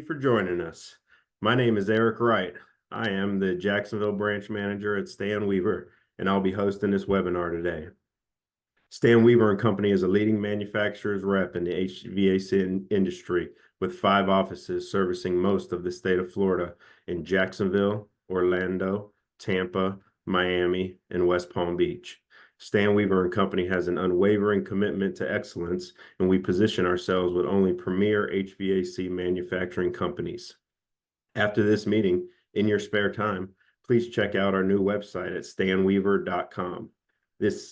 for joining us. My name is Eric Wright. I am the Jacksonville branch manager at Stan Weaver, and I'll be hosting this webinar today. Stan Weaver and Company is a leading manufacturer's rep in the HVAC industry with 5 offices servicing most of the state of Florida in Jacksonville, Orlando, Tampa, Miami, and West Palm Beach. Stan Weaver and Company has an unwavering commitment to excellence, and we position ourselves with only premier HVAC manufacturing companies. After this meeting, in your spare time, please check out our new website at stanweaver.com.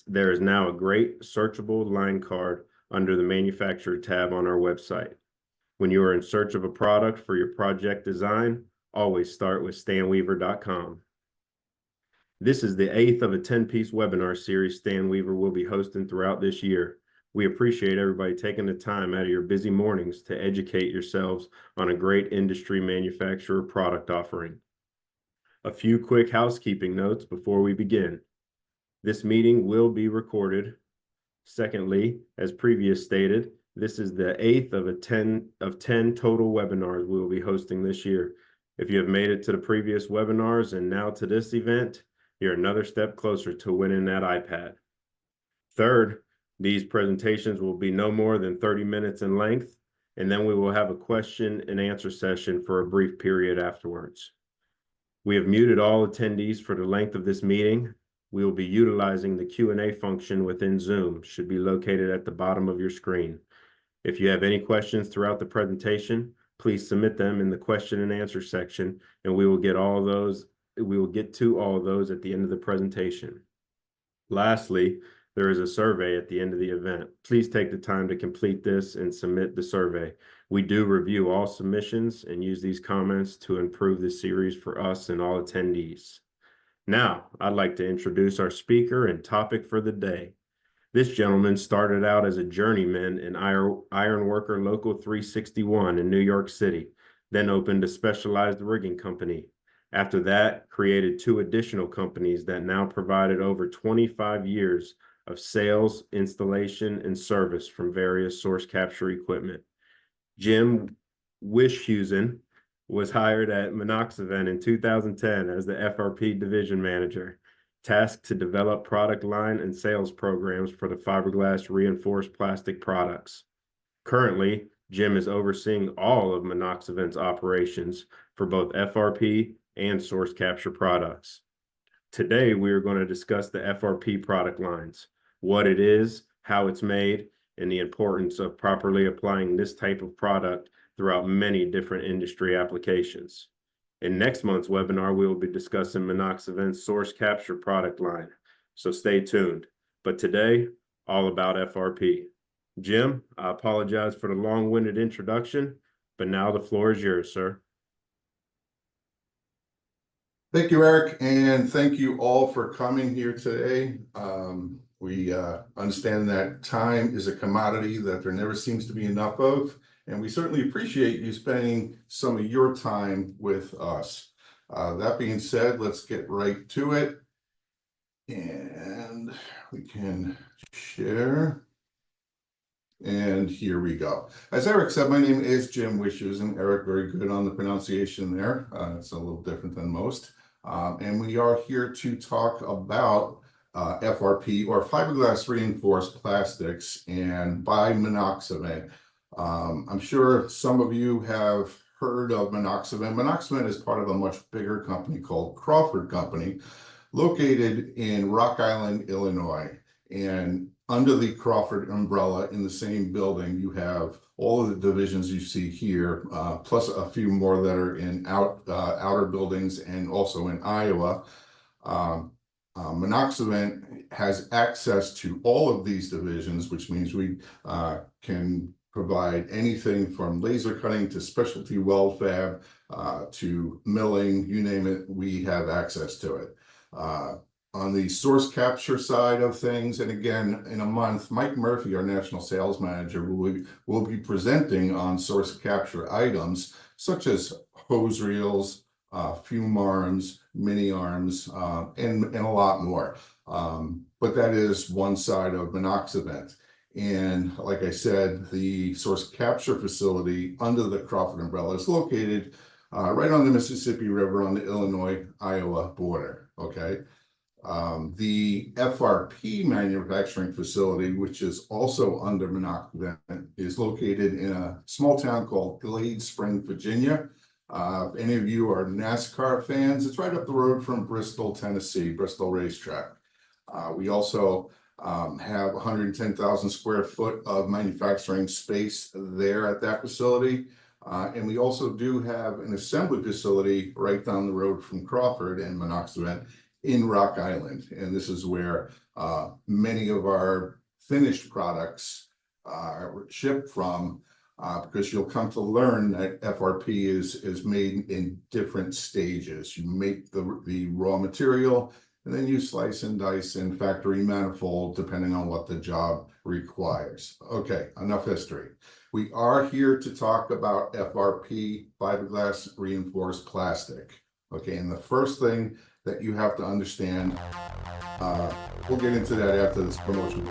There is now a great searchable line card under the manufacturer tab on our website. When you are in search of a product for your project design, always start with stanweaver.com. This is the 8th of a 10-piece webinar series Stan Weaver will be hosting throughout this year. We appreciate everybody taking the time out of your busy mornings to educate yourselves on a great industry manufacturer product offering. A few quick housekeeping notes before we begin. This meeting will be recorded. Secondly, as previously stated, this is the 8th of 10 total webinars we will be hosting this year. If you have made it to the previous webinars and now to this event, you're another step closer to winning that iPad. Third, these presentations will be no more than 30 minutes in length, and then we will have a question and answer session for a brief period afterwards. We have muted all attendees for the length of this meeting. We will be utilizing the Q&A function within Zoom, should be located at the bottom of your screen. If you have any questions throughout the presentation, please submit them in the question and answer section, and we will get to all of those at the end of the presentation. Lastly, there is a survey at the end of the event. Please take the time to complete this and submit the survey. We do review all submissions and use these comments to improve the series for us and all attendees. Now, I'd like to introduce our speaker and topic for the day. This gentleman started out as a journeyman in Ironworker Local 361 in New York City, then opened a specialized rigging company. After that, created 2 additional companies that now provided over 25 years of sales, installation, and service from various source capture equipment. Jim Wishhusen was hired at Monoxivent in 2010 as the FRP division manager, tasked to develop product line and sales programs for the fiberglass reinforced plastic products. Currently, Jim is overseeing all of Monoxivent's operations for both FRP and source capture products. Today, we are going to discuss the FRP product lines, what it is, how it's made, and the importance of properly applying this type of product throughout many different industry applications. In next month's webinar, we will be discussing Monoxivent's source capture product line, so stay tuned. But today, all about FRP. Jim, I apologize for the long-winded introduction, but now the floor is yours, sir. Thank you, Eric, and thank you all for coming here today. We understand that time is a commodity that there never seems to be enough of, and we certainly appreciate you spending some of your time with us. That being said, let's get right to it, and we can share. And here we go. As Eric said, my name is Jim Wishhusen. Eric, very good on the pronunciation there. It's a little different than most. And we are here to talk about FRP, or fiberglass reinforced plastics, and by Monoxivent. I'm sure some of you have heard of Monoxivent. Monoxivent is part of a much bigger company called Crawford Company, located in Rock Island, Illinois. And under the Crawford umbrella in the same building, you have all of the divisions you see here, plus a few more that are in outer buildings and also in Iowa. Monoxivent has access to all of these divisions, which means we can provide anything from laser cutting to specialty weld fab to milling, you name it, we have access to it. On the source capture side of things, and again, in a month, Mike Murphy, our national sales manager, will be presenting on source capture items such as hose reels, fume arms, mini arms, and a lot more. But that is one side of Monoxivent. And like I said, the source capture facility under the Crawford umbrella is located right on the Mississippi River on the Illinois-Iowa border, okay? The FRP manufacturing facility, which is also under Monoxivent, is located in a small town called Glade Spring, Virginia. If any of you are NASCAR fans, it's right up the road from Bristol, Tennessee, Bristol Racetrack. We also have 110,000 square foot of manufacturing space there at that facility. And we also do have an assembly facility right down the road from Crawford and Monoxivent in Rock Island. And this is where many of our finished products are shipped from, because you'll come to learn that FRP is made in different stages. You make the raw material, and then you slice and dice in factory manifold, depending on what the job requires. Okay, enough history. We are here to talk about FRP, fiberglass reinforced plastic. Okay, and the first thing that you have to understand, we'll get into that after this promotion.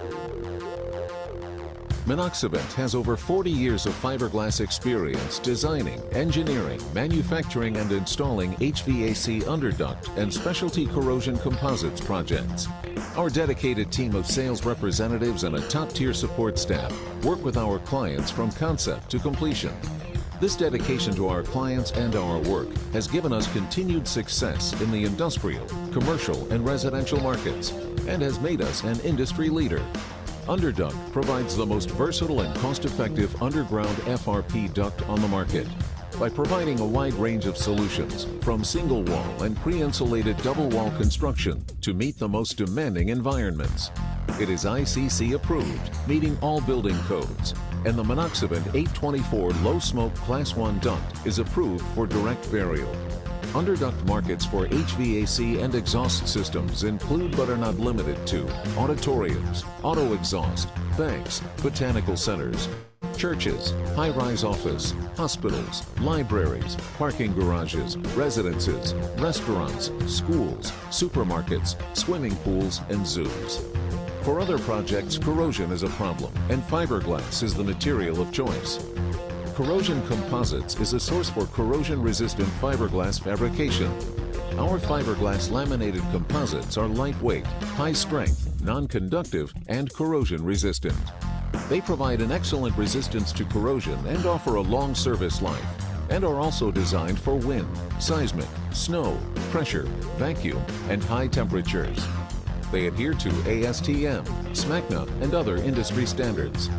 Monoxivent has over 40 years of fiberglass experience designing, engineering, manufacturing, and installing HVAC underduct and specialty corrosion composites projects. Our dedicated team of sales representatives and a top-tier support staff work with our clients from concept to completion. This dedication to our clients and our work has given us continued success in the industrial, commercial, and residential markets, and has made us an industry leader. Underduct provides the most versatile and cost-effective underground FRP duct on the market by providing a wide range of solutions, from single-wall and pre-insulated double-wall construction to meet the most demanding environments. It is ICC approved, meeting all building codes, and the Monoxivent 824 low-smoke Class 1 duct is approved for direct burial. Underduct markets for HVAC and exhaust systems include but are not limited to auditoriums, auto exhaust, banks, botanical centers, churches, high-rise office, hospitals, libraries, parking garages, residences, restaurants, schools, supermarkets, swimming pools, and zoos. For other projects, corrosion is a problem, and fiberglass is the material of choice. Corrosion Composites is a source for corrosion-resistant fiberglass fabrication. Our fiberglass laminated composites are lightweight, high-strength, non-conductive, and corrosion-resistant. They provide an excellent resistance to corrosion and offer a long service life, and are also designed for wind, seismic, snow, pressure, vacuum, and high temperatures. They adhere to ASTM, SMACNA, and other industry standards.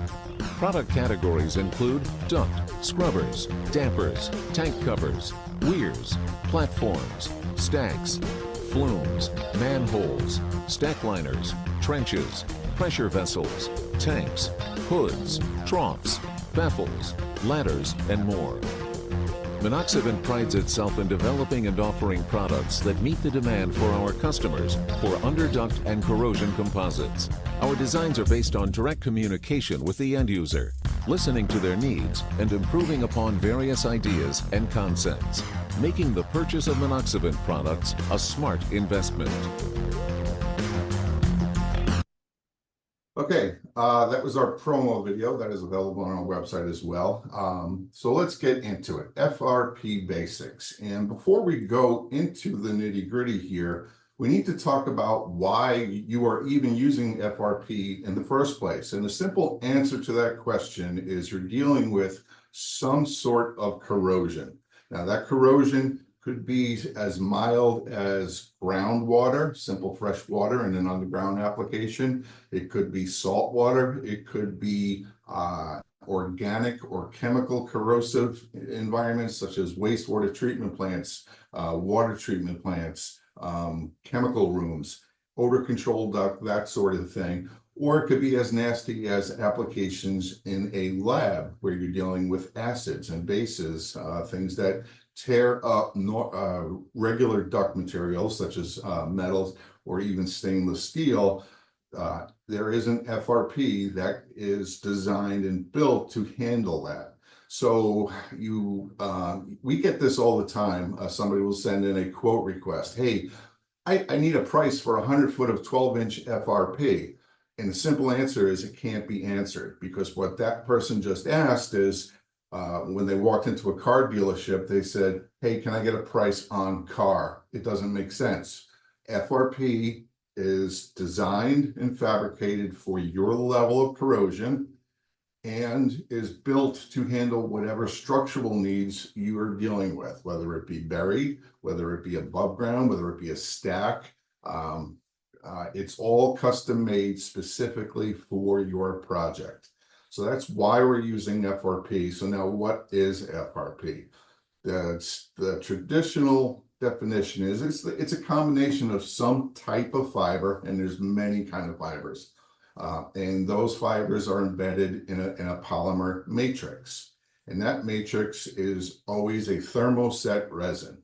Product categories include duct, scrubbers, dampers, tank covers, weirs, platforms, stacks, flumes, manholes, stack liners, trenches, pressure vessels, tanks, hoods, troughs, baffles, ladders, and more. Monoxivent prides itself in developing and offering products that meet the demand for our customers for underduct and corrosion composites. Our designs are based on direct communication with the end user, listening to their needs and improving upon various ideas and concepts, making the purchase of Monoxivent products a smart investment. Okay, that was our promo video that is available on our website as well. So let's get into it. FRP basics. And before we go into the nitty-gritty here, we need to talk about why you are even using FRP in the first place. And the simple answer to that question is you're dealing with some sort of corrosion. Now, that corrosion could be as mild as groundwater, simple fresh water in an underground application. It could be salt water. It could be organic or chemical corrosive environments such as wastewater treatment plants, water treatment plants, chemical rooms, odor control duct, that sort of thing. Or it could be as nasty as applications in a lab where you're dealing with acids and bases, things that tear up regular duct materials such as metals or even stainless steel. There is an FRP that is designed and built to handle that. So we get this all the time. Somebody will send in a quote request. Hey, I need a price for 100 foot of 12-inch FRP. And the simple answer is it can't be answered, because what that person just asked is, when they walked into a car dealership, they said, hey, can I get a price on car? It doesn't make sense. FRP is designed and fabricated for your level of corrosion and is built to handle whatever structural needs you are dealing with, whether it be buried, whether it be above ground, whether it be a stack. It's all custom made specifically for your project. So that's why we're using FRP. So now what is FRP? The traditional definition is it's a combination of some type of fiber, and there's many kind of fibers. And those fibers are embedded in a polymer matrix. And that matrix is always a thermoset resin.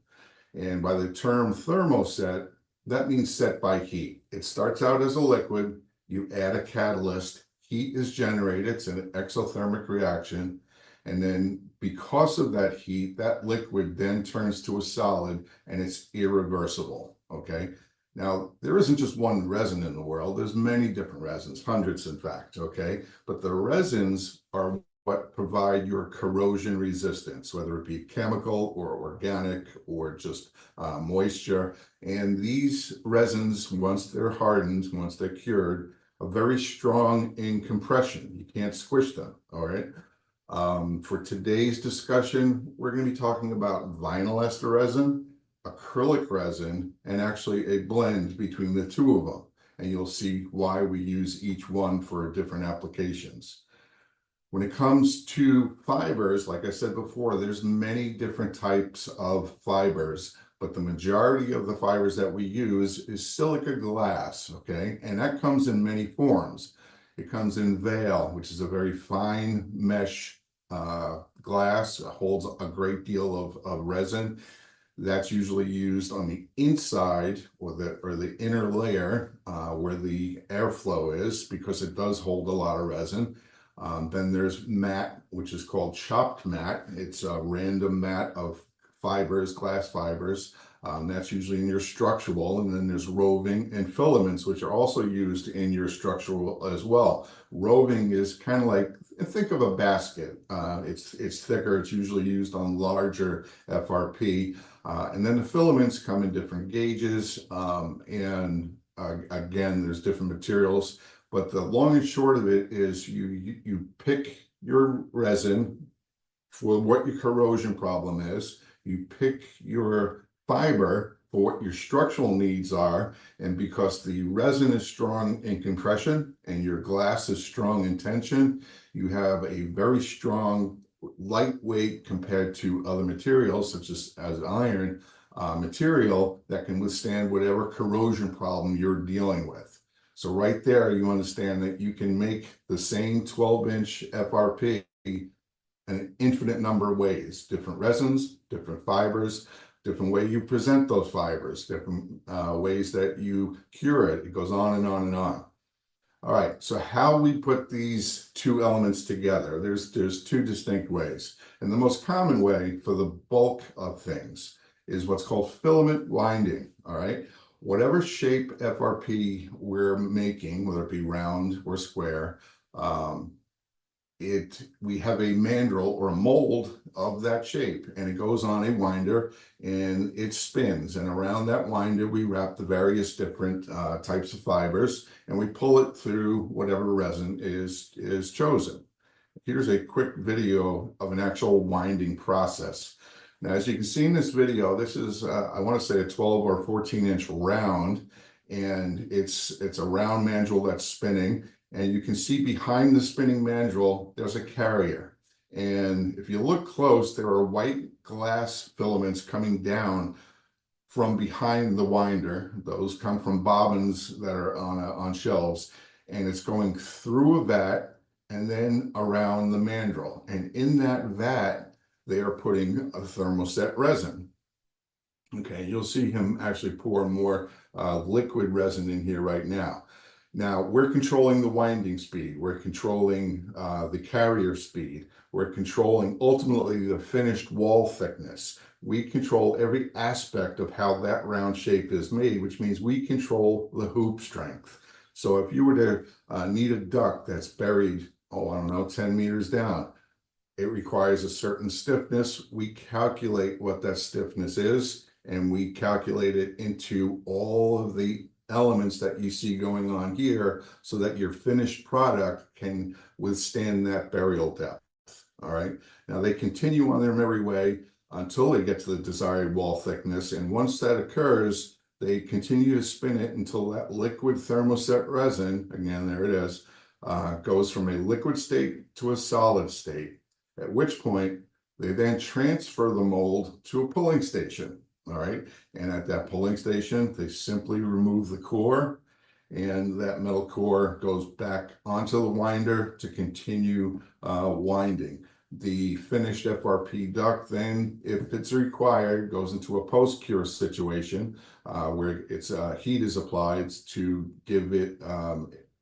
And by the term thermoset, that means set by heat. It starts out as a liquid, you add a catalyst, heat is generated, it's an exothermic reaction, and then because of that heat, that liquid then turns to a solid and it's irreversible, okay? Now, there isn't just one resin in the world, there's many different resins, hundreds in fact, okay? But the resins are what provide your corrosion resistance, whether it be chemical or organic or just moisture. And these resins, once they're hardened, once they're cured, are very strong in compression. You can't squish them, all right? For today's discussion, we're going to be talking about vinyl ester resin, acrylic resin, and actually a blend between the two of them. And you'll see why we use each one for different applications. When it comes to fibers, like I said before, there's many different types of fibers, but the majority of the fibers that we use is silica glass, okay? And that comes in many forms. It comes in Veil, which is a very fine mesh glass, holds a great deal of resin. That's usually used on the inside or the inner layer where the airflow is, because it does hold a lot of resin. Then there's mat, which is called chopped mat. It's a random mat of fibers, glass fibers. That's usually in your structural. And then there's roving and filaments, which are also used in your structural as well. Roving is kind of like, think of a basket. It's thicker. It's usually used on larger FRP. And then the filaments come in different gauges. Again, there's different materials. But the long and short of it is you pick your resin for what your corrosion problem is. You pick your fiber for what your structural needs are. And because the resin is strong in compression and your glass is strong in tension, you have a very strong, lightweight compared to other materials, such as iron material, that can withstand whatever corrosion problem you're dealing with. So right there, you understand that you can make the same 12-inch FRP an infinite number of ways, different resins, different fibers, different way you present those fibers, different ways that you cure it. It goes on and on and on. All right, so how we put these two elements together, there's two distinct ways. And the most common way for the bulk of things is what's called filament winding, all right? Whatever shape FRP we're making, whether it be round or square, we have a mandrel or a mold of that shape, and it goes on a winder and it spins. And around that winder, we wrap the various different types of fibers, and we pull it through whatever resin is chosen. Here's a quick video of an actual winding process. Now, as you can see in this video, this is, I want to say, a 12 or 14-inch round, and it's a round mandrel that's spinning. And you can see behind the spinning mandrel, there's a carrier. And if you look close, there are white glass filaments coming down from behind the winder. Those come from bobbins that are on shelves, and it's going through a vat and then around the mandrel. And in that vat, they are putting a thermoset resin. Okay, you'll see him actually pour more liquid resin in here right now. Now, we're controlling the winding speed. We're controlling the carrier speed. We're controlling ultimately the finished wall thickness. We control every aspect of how that round shape is made, which means we control the hoop strength. So if you were to need a duct that's buried, oh, I don't know, 10 meters down, it requires a certain stiffness. We calculate what that stiffness is, and we calculate it into all of the elements that you see going on here so that your finished product can withstand that burial depth. All right. Now they continue on their merry way until they get to the desired wall thickness. And once that occurs, they continue to spin it until that liquid thermoset resin, again, there it is, goes from a liquid state to a solid state, at which point they then transfer the mold to a pulling station. All right. And at that pulling station, they simply remove the core, and that metal core goes back onto the winder to continue winding. The finished FRP duct then, if it's required, goes into a post-cure situation where its heat is applied to give it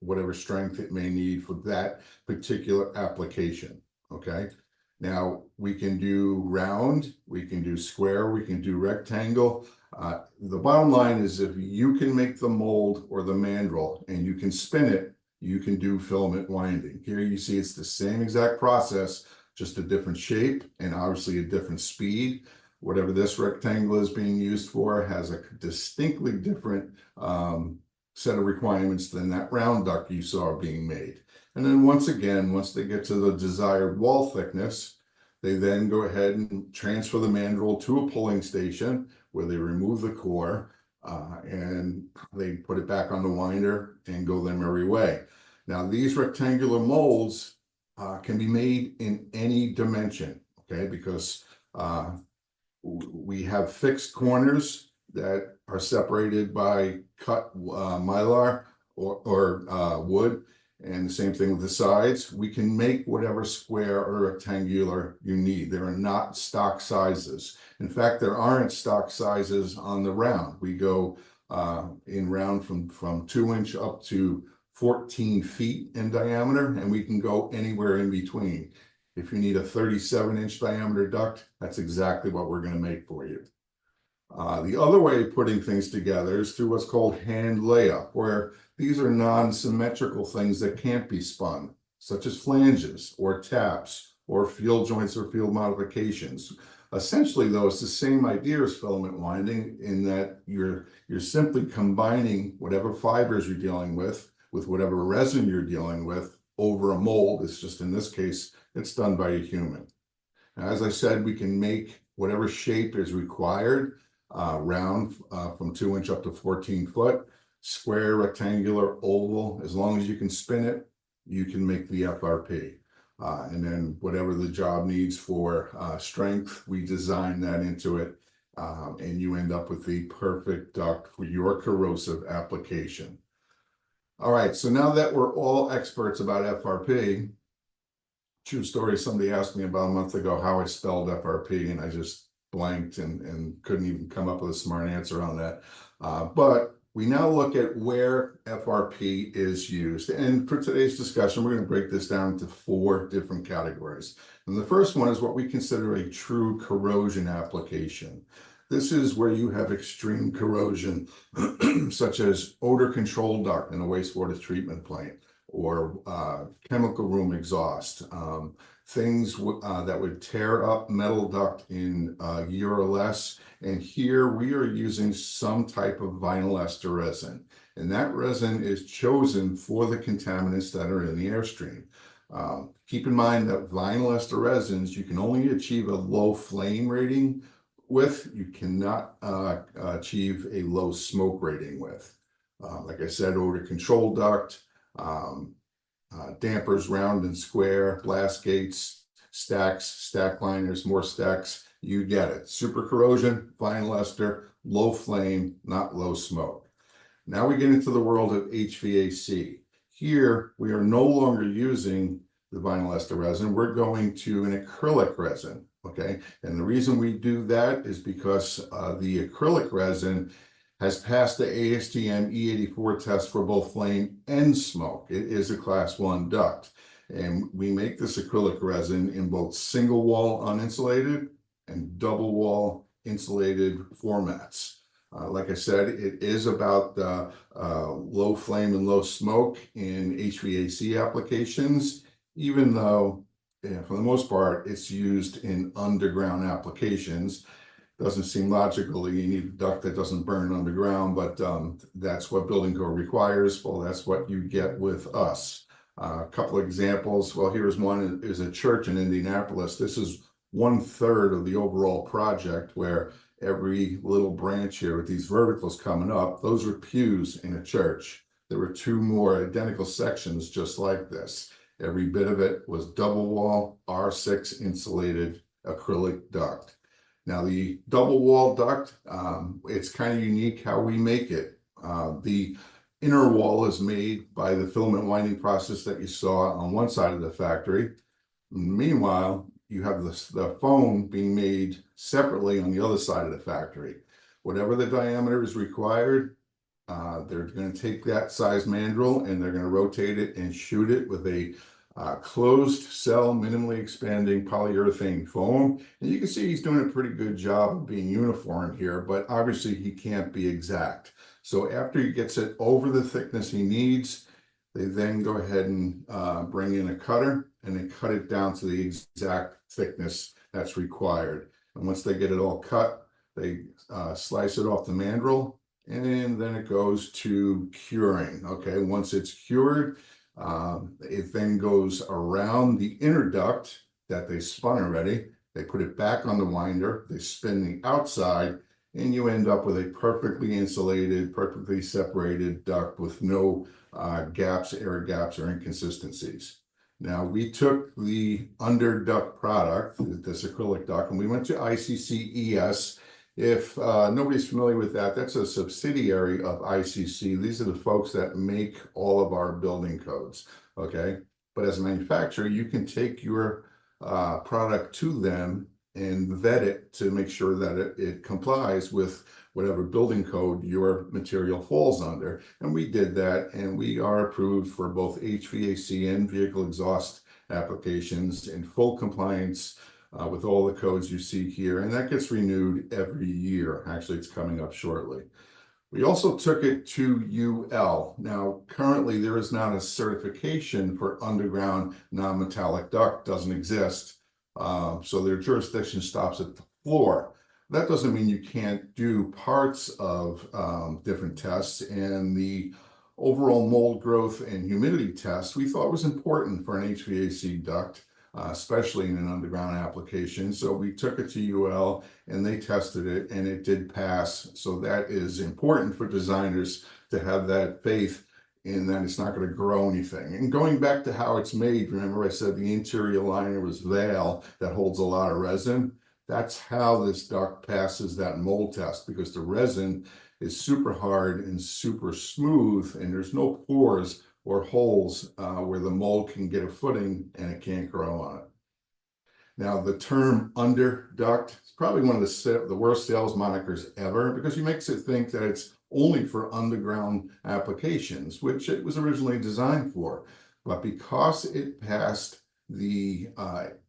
whatever strength it may need for that particular application. Okay. Now we can do round, we can do square, we can do rectangle. The bottom line is if you can make the mold or the mandrel and you can spin it, you can do filament winding. Here you see it's the same exact process, just a different shape and obviously a different speed. Whatever this rectangle is being used for has a distinctly different set of requirements than that round duct you saw being made. And then once again, once they get to the desired wall thickness, they then go ahead and transfer the mandrel to a pulling station where they remove the core and they put it back on the winder and go their merry way. Now these rectangular molds can be made in any dimension, okay? Because we have fixed corners that are separated by cut mylar or wood. And the same thing with the sides. We can make whatever square or rectangular you need. There are not stock sizes. In fact, there aren't stock sizes on the round. We go in round from 2-inch up to 14 feet in diameter, and we can go anywhere in between. If you need a 37-inch diameter duct, that's exactly what we're going to make for you. The other way of putting things together is through what's called hand layup, where these are non-symmetrical things that can't be spun, such as flanges or taps or field joints or field modifications. Essentially, though, it's the same idea as filament winding in that you're simply combining whatever fibers you're dealing with whatever resin you're dealing with over a mold. It's just, in this case, it's done by a human. Now, as I said, we can make whatever shape is required, round from 2-inch up to 14 foot, square, rectangular, oval. As long as you can spin it, you can make the FRP. And then whatever the job needs for strength, we design that into it, and you end up with the perfect duct for your corrosive application. All right, so now that we're all experts about FRP, true story, somebody asked me about a month ago how I spelled FRP, and I just blanked and couldn't even come up with a smart answer on that. But we now look at where FRP is used. And for today's discussion, we're going to break this down into 4 different categories. And the first one is what we consider a true corrosion application. This is where you have extreme corrosion, such as odor control duct in a wastewater treatment plant, or chemical room exhaust, things that would tear up metal duct in a year or less. And here we are using some type of vinyl ester resin. And that resin is chosen for the contaminants that are in the airstream. Keep in mind that vinyl ester resins, you can only achieve a low flame rating with, you cannot achieve a low smoke rating with. Like I said, odor control duct, dampers round and square, blast gates, stacks, stack liners, more stacks, you get it. Super corrosion, vinyl ester, low flame, not low smoke. Now we get into the world of HVAC. Here, we are no longer using the vinyl ester resin. We're going to an acrylic resin, okay? And the reason we do that is because the acrylic resin has passed the ASTM E84 test for both flame and smoke. It is a class 1 duct. And we make this acrylic resin in both single wall uninsulated and double wall insulated formats. Like I said, it is about low flame and low smoke in HVAC applications, even though, for the most part, it's used in underground applications. Doesn't seem logical. You need a duct that doesn't burn underground, but that's what building code requires. Well, that's what you get with us. A couple of examples. Well, here's one is a church in Indianapolis. This is 1/3 of the overall project, where every little branch here with these verticals coming up, those were pews in a church. There were 2 more identical sections just like this. Every bit of it was double wall R6 insulated acrylic duct. Now the double wall duct, it's kind of unique how we make it. The inner wall is made by the filament winding process that you saw on one side of the factory. Meanwhile, you have the foam being made separately on the other side of the factory. Whatever the diameter is required, they're going to take that size mandrel and they're going to rotate it and shoot it with a closed cell, minimally expanding polyurethane foam. And you can see he's doing a pretty good job of being uniform here, but obviously he can't be exact. So after he gets it over the thickness he needs, they then go ahead and bring in a cutter and they cut it down to the exact thickness that's required. And once they get it all cut, they slice it off the mandrel, and then it goes to curing. Okay, once it's cured, it then goes around the inner duct that they spun already. They put it back on the winder, they spin the outside, and you end up with a perfectly insulated, perfectly separated duct with no gaps, air gaps, or inconsistencies. Now, we took the under duct product, this acrylic duct, and we went to ICC-ES. If nobody's familiar with that, that's a subsidiary of ICC. These are the folks that make all of our building codes, okay? But as a manufacturer, you can take your product to them and vet it to make sure that it complies with whatever building code your material falls under. And we did that, and we are approved for both HVAC and vehicle exhaust applications in full compliance with all the codes you see here. And that gets renewed every year. Actually, it's coming up shortly. We also took it to UL. Now, currently there is not a certification for underground non-metallic duct, doesn't exist. So their jurisdiction stops at the floor. That doesn't mean you can't do parts of different tests, and the overall mold growth and humidity test we thought was important for an HVAC duct, especially in an underground application. So we took it to UL and they tested it and it did pass. So that is important for designers to have that faith in that it's not going to grow anything. And going back to how it's made, remember I said the interior liner was Val that holds a lot of resin. That's how this duct passes that mold test, because the resin is super hard and super smooth and there's no pores or holes where the mold can get a footing and it can't grow on it. Now, the term under duct is probably one of the worst sales monikers ever, because he makes it think that it's only for underground applications, which it was originally designed for. But because it passed the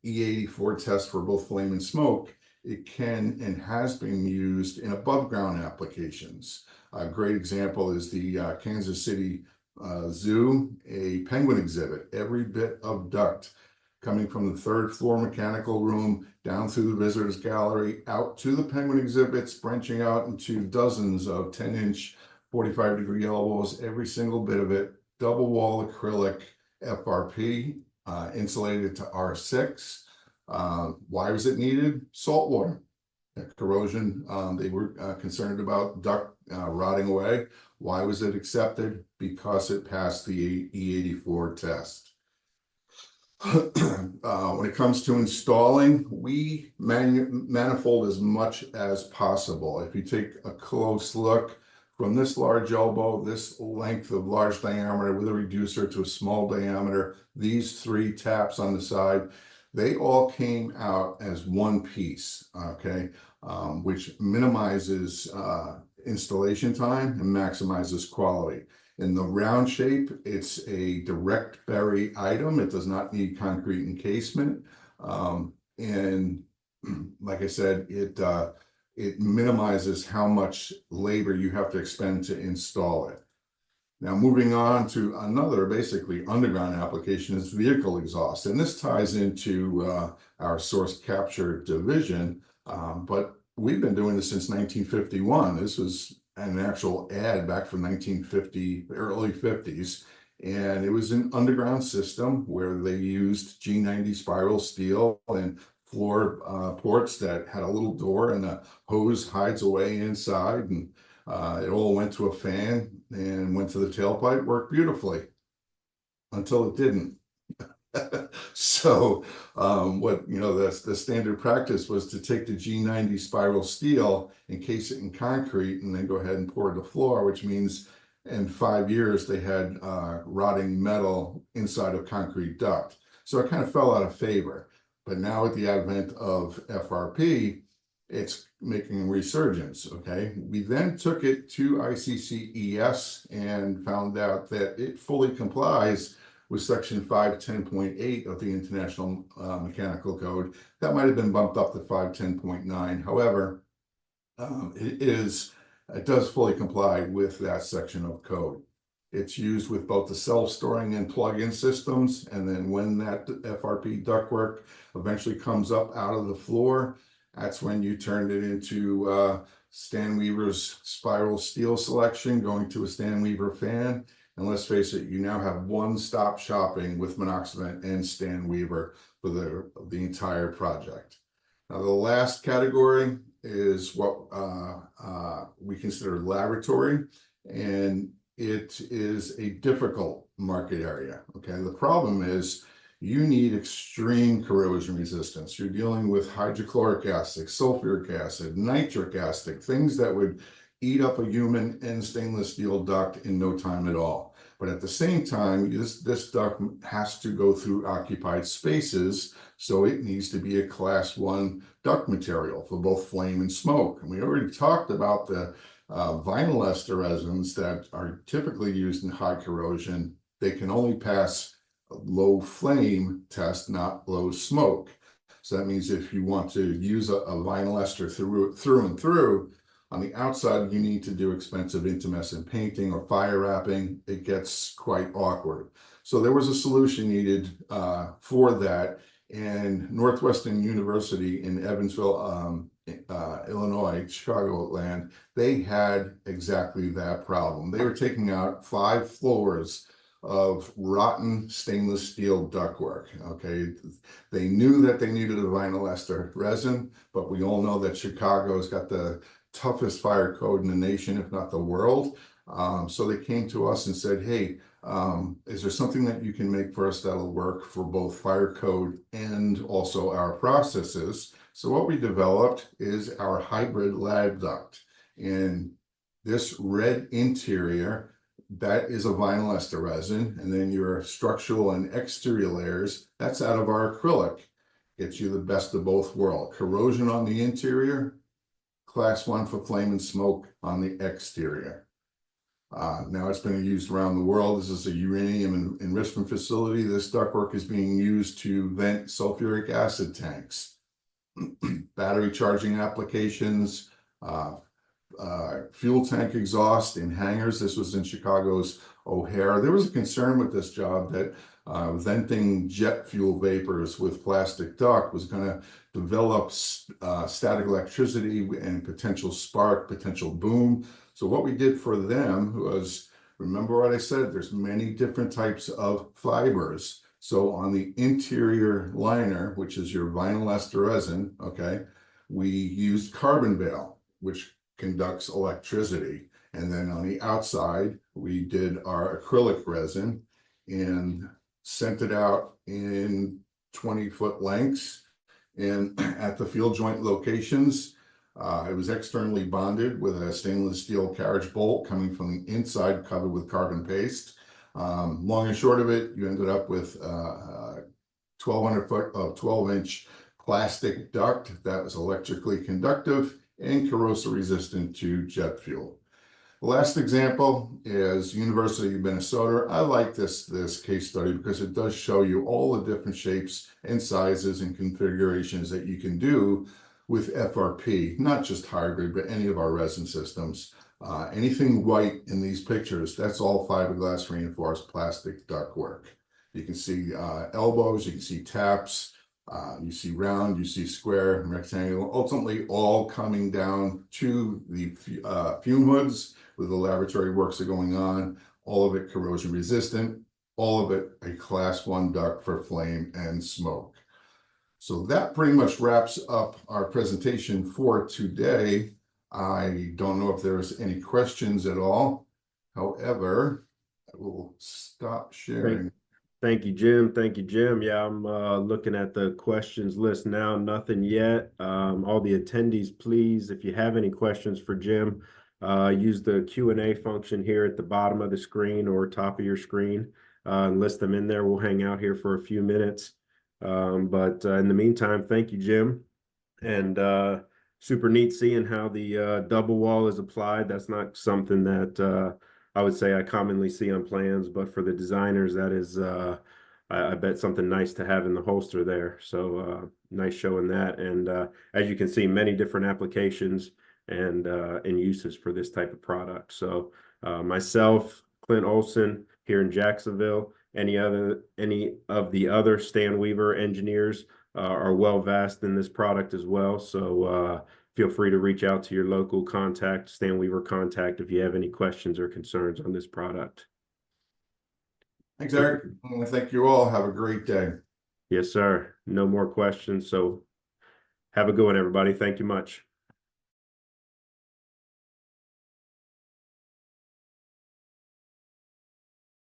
E84 test for both flame and smoke, it can and has been used in above ground applications. A great example is the Kansas City Zoo, a penguin exhibit. Every bit of duct coming from the 3rd floor mechanical room down through the visitors gallery out to the penguin exhibits, branching out into dozens of 10-inch 45-degree elbows, every single bit of it, double wall acrylic FRP, insulated to R6. Why was it needed? Salt water corrosion. They were concerned about duct rotting away. Why was it accepted? Because it passed the E84 test. When it comes to installing, we manifold as much as possible. If you take a close look from this large elbow, this length of large diameter with a reducer to a small diameter, these 3 taps on the side, they all came out as one piece, okay, which minimizes installation time and maximizes quality. In the round shape, it's a direct bury item. It does not need concrete encasement. And like I said, it minimizes how much labor you have to expend to install it. Now, moving on to another basically underground application is vehicle exhaust. And this ties into our source capture division, but we've been doing this since 1951. This was an actual ad back from 1950, early 50s. And it was an underground system where they used G90 spiral steel and floor ports that had a little door and a hose hides away inside. And it all went to a fan and went to the tailpipe, worked beautifully until it didn't. So what, the standard practice was to take the G90 spiral steel, encase it in concrete, and then go ahead and pour the floor, which means in 5 years they had rotting metal inside of concrete duct. So it kind of fell out of favor. But now with the advent of FRP, it's making a resurgence, okay? We then took it to ICCES and found out that it fully complies with section 510.8 of the International Mechanical Code. That might have been bumped up to 510.9. However, it does fully comply with that section of code. It's used with both the self-storing and plug-in systems. And then when that FRP ductwork eventually comes up out of the floor, that's when you turn it into Stan Weaver's spiral steel selection, going to a Stan Weaver fan. And let's face it, you now have one-stop shopping with Monoxivent and Stan Weaver for the entire project. Now, the last category is what we consider laboratory, and it is a difficult market area, okay? The problem is you need extreme corrosion resistance. You're dealing with hydrochloric acid, sulfuric acid, nitric acid, things that would eat up a human and stainless steel duct in no time at all. But at the same time, this duct has to go through occupied spaces, so it needs to be a class 1 duct material for both flame and smoke. And we already talked about the vinyl ester resins that are typically used in high corrosion. They can only pass a low flame test, not low smoke. So that means if you want to use a vinyl ester through and through, on the outside, you need to do expensive intumescent painting or fire wrapping. It gets quite awkward. So there was a solution needed for that. And Northwestern University in Evansville, Illinois, Chicagoland, they had exactly that problem. They were taking out 5 floors of rotten stainless steel ductwork, okay? They knew that they needed a vinyl ester resin, but we all know that Chicago's got the toughest fire code in the nation, if not the world. So they came to us and said, hey, is there something that you can make for us that'll work for both fire code and also our processes? So what we developed is our hybrid lab duct. And this red interior, that is a vinyl ester resin. And then your structural and exterior layers, that's out of our acrylic. Gets you the best of both worlds. Corrosion on the interior, class 1 for flame and smoke on the exterior. Now it's been used around the world. This is a uranium enrichment facility. This ductwork is being used to vent sulfuric acid tanks, battery charging applications, fuel tank exhaust in hangars. This was in Chicago's O'Hare. There was a concern with this job that venting jet fuel vapors with plastic duct was going to develop static electricity and potential spark, potential boom. So what we did for them was, remember what I said, there's many different types of fibers. So on the interior liner, which is your vinyl ester resin, okay, we used carbon bale, which conducts electricity. And then on the outside, we did our acrylic resin and sent it out in 20-foot lengths. And at the field joint locations, it was externally bonded with a stainless steel carriage bolt coming from the inside, covered with carbon paste. Long and short of it, you ended up with 1,200 foot of 12-inch plastic duct that was electrically conductive and corrosion resistant to jet fuel. The last example is University of Minnesota. I like this case study because it does show you all the different shapes and sizes and configurations that you can do with FRP, not just higher grade, but any of our resin systems. Anything white in these pictures, that's all fiberglass reinforced plastic ductwork. You can see elbows, you can see taps, you see round, you see square and rectangular, ultimately all coming down to the fume hoods where the laboratory works are going on, all of it corrosion resistant, all of it a class 1 duct for flame and smoke. So that pretty much wraps up our presentation for today. I don't know if there's any questions at all. However, I will stop sharing. Thank you, Jim. Thank you, Jim. Yeah, I'm looking at the questions list now. Nothing yet. All the attendees, please, if you have any questions for Jim, use the Q&A function here at the bottom of the screen or top of your screen. And list them in there. We'll hang out here for a few minutes. But in the meantime, thank you, Jim. And super neat seeing how the double wall is applied. That's not something that I would say I commonly see on plans, but for the designers, that is, I bet something nice to have in the holster there. So nice showing that. And as you can see, many different applications and uses for this type of product. So myself, Clint Olson here in Jacksonville, any of the other Stan Weaver engineers are well versed in this product as well. So feel free to reach out to your local contact, Stan Weaver contact, if you have any questions or concerns on this product. Thanks, Eric. Thank you all. Have a great day. Yes, sir. No more questions. So have a good one, everybody. Thank you much.